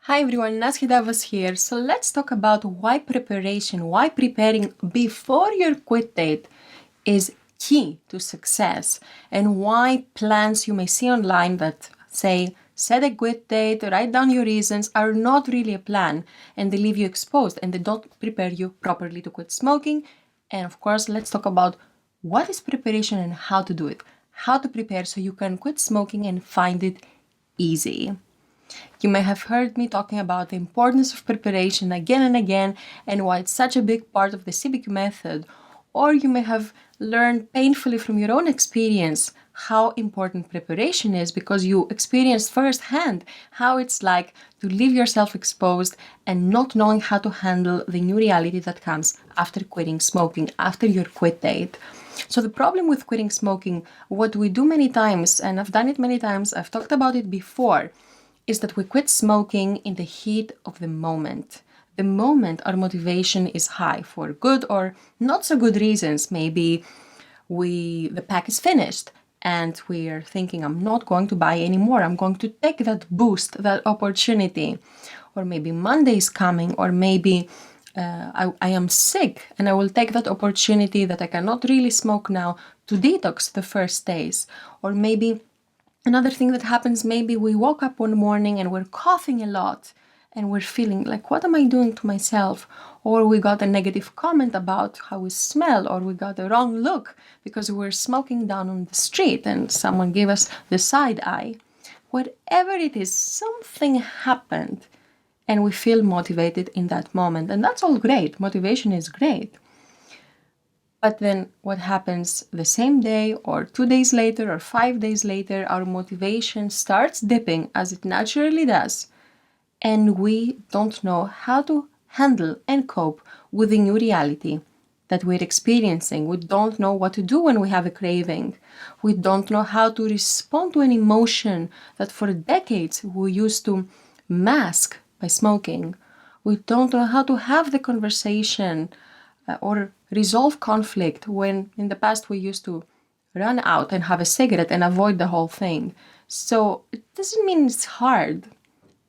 Hi everyone, Naski Davos here. So let's talk about why preparing before your quit date is key to success, and why plans you may see online that say set a quit date, write down your reasons are not really a plan, and they leave you exposed and they don't prepare you properly to quit smoking. And of course, let's talk about what is preparation and how to do it, how to prepare so you can quit smoking and find it easy. You may have heard me talking about the importance of preparation again and again and why it's such a big part of the CBQ method, or you may have learned painfully from your own experience how important preparation is because you experienced firsthand how it's like to leave yourself exposed and not knowing how to handle the new reality that comes after quitting smoking, after your quit date. So the problem with quitting smoking, what we do many times, and I've done it many times, I've talked about it before, is that we quit smoking in the heat of the moment. The moment our motivation is high for good or not so good reasons. Maybe the pack is finished and we're thinking, I'm not going to buy anymore. I'm going to take that boost, that opportunity. Or maybe Monday is coming, or maybe I am sick and I will take that opportunity that I cannot really smoke now to detox the first days. Or maybe another thing that happens, maybe we woke up one morning and we're coughing a lot and we're feeling like, what am I doing to myself? Or we got a negative comment about how we smell, or we got a wrong look because we were smoking down on the street and someone gave us the side eye. Whatever it is, something happened and we feel motivated in that moment. And that's all great. Motivation is great. But then what happens the same day or 2 days later or 5 days later, our motivation starts dipping as it naturally does. And we don't know how to handle and cope with the new reality that we're experiencing. We don't know what to do when we have a craving. We don't know how to respond to an emotion that for decades we used to mask by smoking. We don't know how to have the conversation or resolve conflict when in the past we used to run out and have a cigarette and avoid the whole thing. So it doesn't mean it's hard,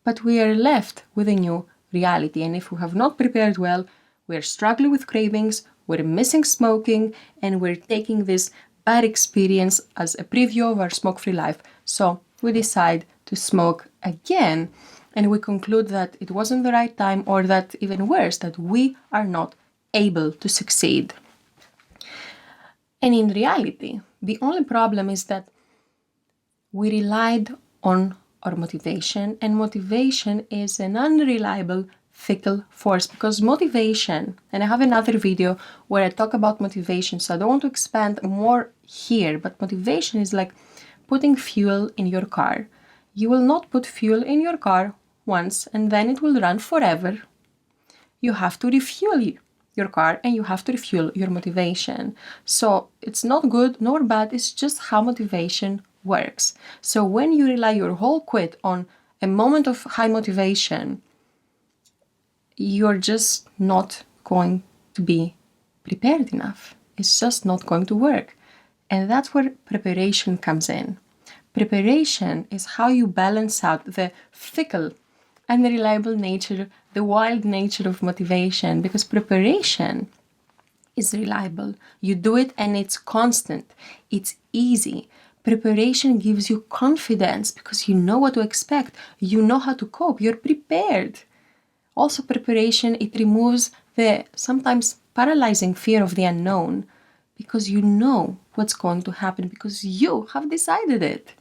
but we are left with a new reality. And if we have not prepared well, we're struggling with cravings, we're missing smoking, and we're taking this bad experience as a preview of our smoke-free life. So we decide to smoke again, and we conclude that it wasn't the right time, or that even worse, that we are not able to succeed. And in reality, the only problem is that we relied on our motivation, and motivation is an unreliable, fickle force, because motivation, and I have another video where I talk about motivation, so I don't want to expand more here, but motivation is like putting fuel in your car. You will not put fuel in your car once and then it will run forever. You have to refuel your car and you have to refuel your motivation. So it's not good nor bad, it's just how motivation works. So when you rely your whole quit on a moment of high motivation, you're just not going to be prepared enough. It's just not going to work. And that's where preparation comes in. Preparation is how you balance out the fickle, unreliable nature, the wild nature of motivation, because preparation is reliable. You do it and it's constant. It's easy. Preparation gives you confidence because you know what to expect. You know how to cope. You're prepared. Also, preparation, it removes the sometimes paralyzing fear of the unknown because you know what's going to happen because you have decided it.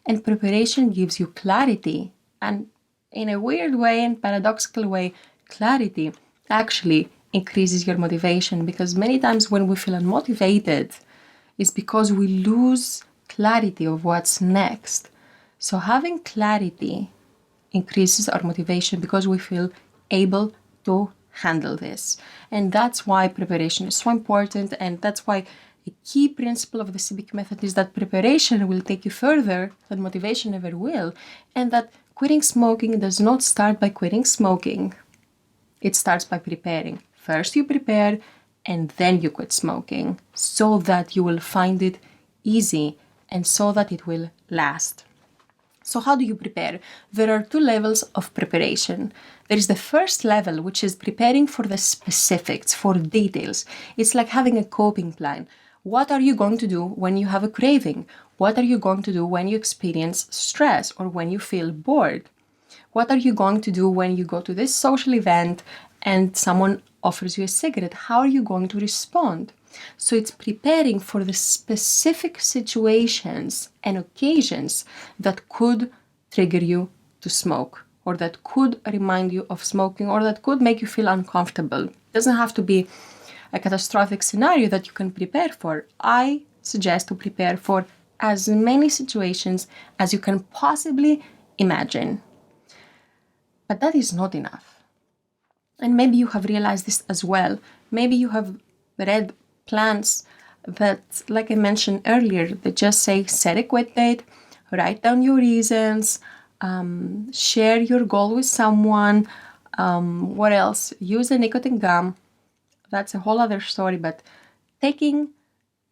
And preparation gives you clarity, and in a weird way and paradoxical way, clarity actually increases your motivation, because many times when we feel unmotivated, it's because we lose clarity of what's next. So having clarity increases our motivation because we feel able to handle this. And that's why preparation is so important, and that's why a key principle of the CBQ method is that preparation will take you further than motivation ever will, and that quitting smoking does not start by quitting smoking. It starts by preparing. First you prepare and then you quit smoking so that you will find it easy and so that it will last. So how do you prepare? There are two levels of preparation. There is the first level, which is preparing for the specifics, for details. It's like having a coping plan. What are you going to do when you have a craving? What are you going to do when you experience stress or when you feel bored? What are you going to do when you go to this social event and someone offers you a cigarette? How are you going to respond? So it's preparing for the specific situations and occasions that could trigger you to smoke, or that could remind you of smoking, or that could make you feel uncomfortable. It doesn't have to be a catastrophic scenario that you can prepare for. I suggest to prepare for as many situations as you can possibly imagine. But that is not enough. And maybe you have realized this as well. Maybe you have read plans that, like I mentioned earlier, they just say set a quit date, write down your reasons, share your goal with someone. What else? Use a nicotine gum. That's a whole other story, but taking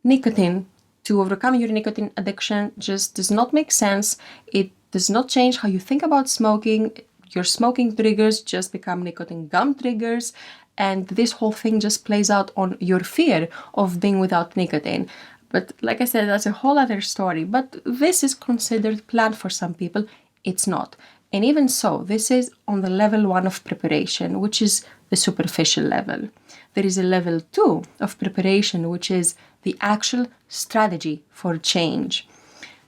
nicotine to overcome your nicotine addiction just does not make sense. It does not change how you think about smoking. Your smoking triggers just become nicotine gum triggers, and this whole thing just plays out on your fear of being without nicotine. But like I said, that's a whole other story. But this is considered planned for some people. It's not. And even so, this is on the level 1 of preparation, which is the superficial level. There is a level 2 of preparation, which is the actual strategy for change.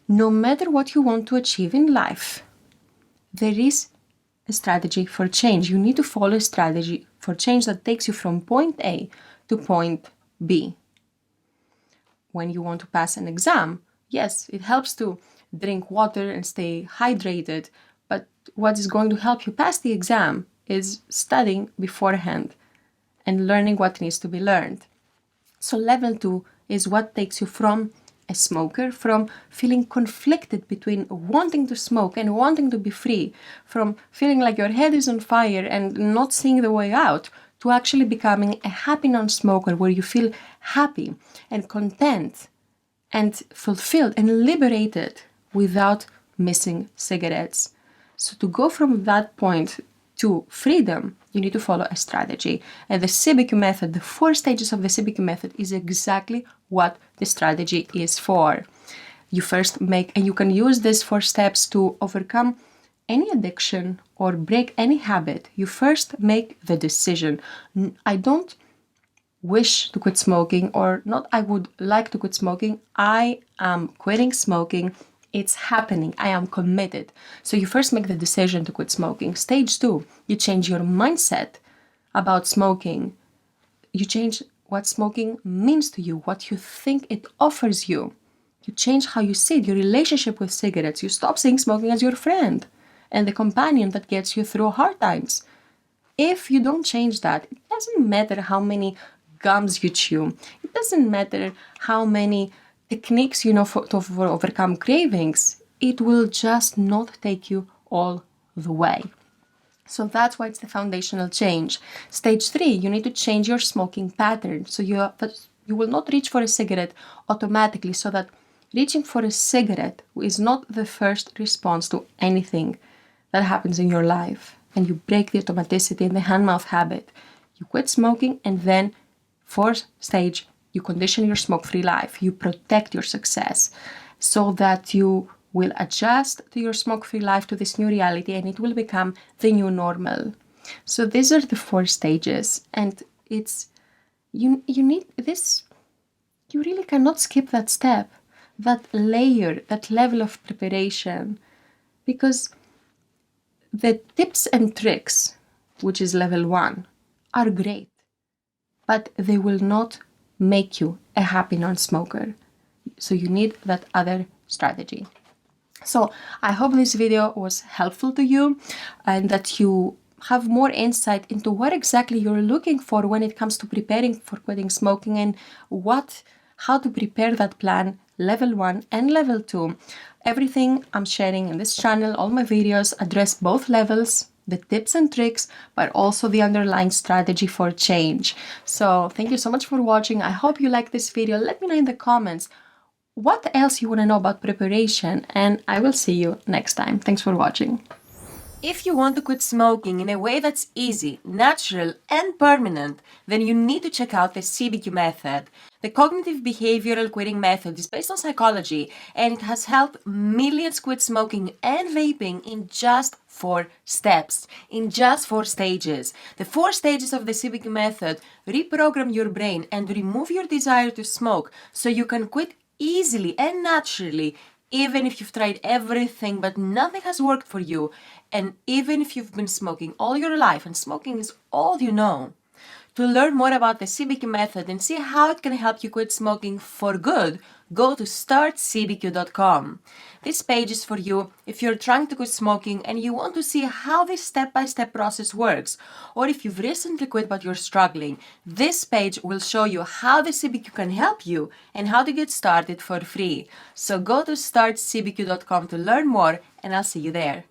No matter what you want to achieve in life, there is a strategy for change. You need to follow a strategy for change that takes you from point A to point B. When you want to pass an exam, yes, it helps to drink water and stay hydrated, but what is going to help you pass the exam is studying beforehand and learning what needs to be learned. So level 2 is what takes you from a smoker, from feeling conflicted between wanting to smoke and wanting to be free, from feeling like your head is on fire and not seeing the way out, to actually becoming a happy non-smoker where you feel happy and content and fulfilled and liberated without missing cigarettes. So to go from that point to freedom, you need to follow a strategy. And the CBQ method, the 4 stages of the CBQ method, is exactly what the strategy is for. You first make, and you can use these 4 steps to overcome any addiction or break any habit. You first make the decision. I don't wish to quit smoking, or not I would like to quit smoking. I am quitting smoking. It's happening. I am committed. So you first make the decision to quit smoking. Stage 2, you change your mindset about smoking. You change what smoking means to you, what you think it offers you. You change how you see it, your relationship with cigarettes. You stop seeing smoking as your friend and the companion that gets you through hard times. If you don't change that, it doesn't matter how many gums you chew. It doesn't matter how many techniques you know for overcome cravings. It will just not take you all the way. So that's why it's the foundational change. Stage 3, you need to change your smoking pattern. So you will not reach for a cigarette automatically, so that reaching for a cigarette is not the first response to anything that happens in your life. And you break the automaticity and the hand-mouth habit. You quit smoking, and then 4th stage, you condition your smoke-free life. You protect your success so that you will adjust to your smoke-free life, to this new reality, and it will become the new normal. So these are the 4 stages, and it's you need this. You really cannot skip that step, that layer, that level of preparation, because the tips and tricks, which is level 1, are great, but they will not make you a happy non-smoker. So you need that other strategy. So I hope this video was helpful to you, and that you have more insight into what exactly you're looking for when it comes to preparing for quitting smoking, and how to prepare that plan, level 1 and level 2. Everything I'm sharing in this channel, all my videos address both levels, the tips and tricks, but also the underlying strategy for change. So thank you so much for watching. I hope you like this video. Let me know in the comments, what else you want to know about preparation, and I will see you next time. Thanks for watching. If you want to quit smoking in a way that's easy, natural, and permanent, then you need to check out the CBQ method. The cognitive behavioral quitting method is based on psychology, and it has helped millions quit smoking and vaping in just 4 steps, in just 4 stages. The 4 stages of the CBQ method reprogram your brain and remove your desire to smoke so you can quit easily and naturally, even if you've tried everything but nothing has worked for you, and even if you've been smoking all your life and smoking is all you know. To learn more about the CBQ method and see how it can help you quit smoking for good, go to startcbq.com. This page is for you if you're trying to quit smoking and you want to see how this step-by-step process works, or if you've recently quit but you're struggling. This page will show you how the CBQ can help you and how to get started for free. So go to startcbq.com to learn more, and I'll see you there.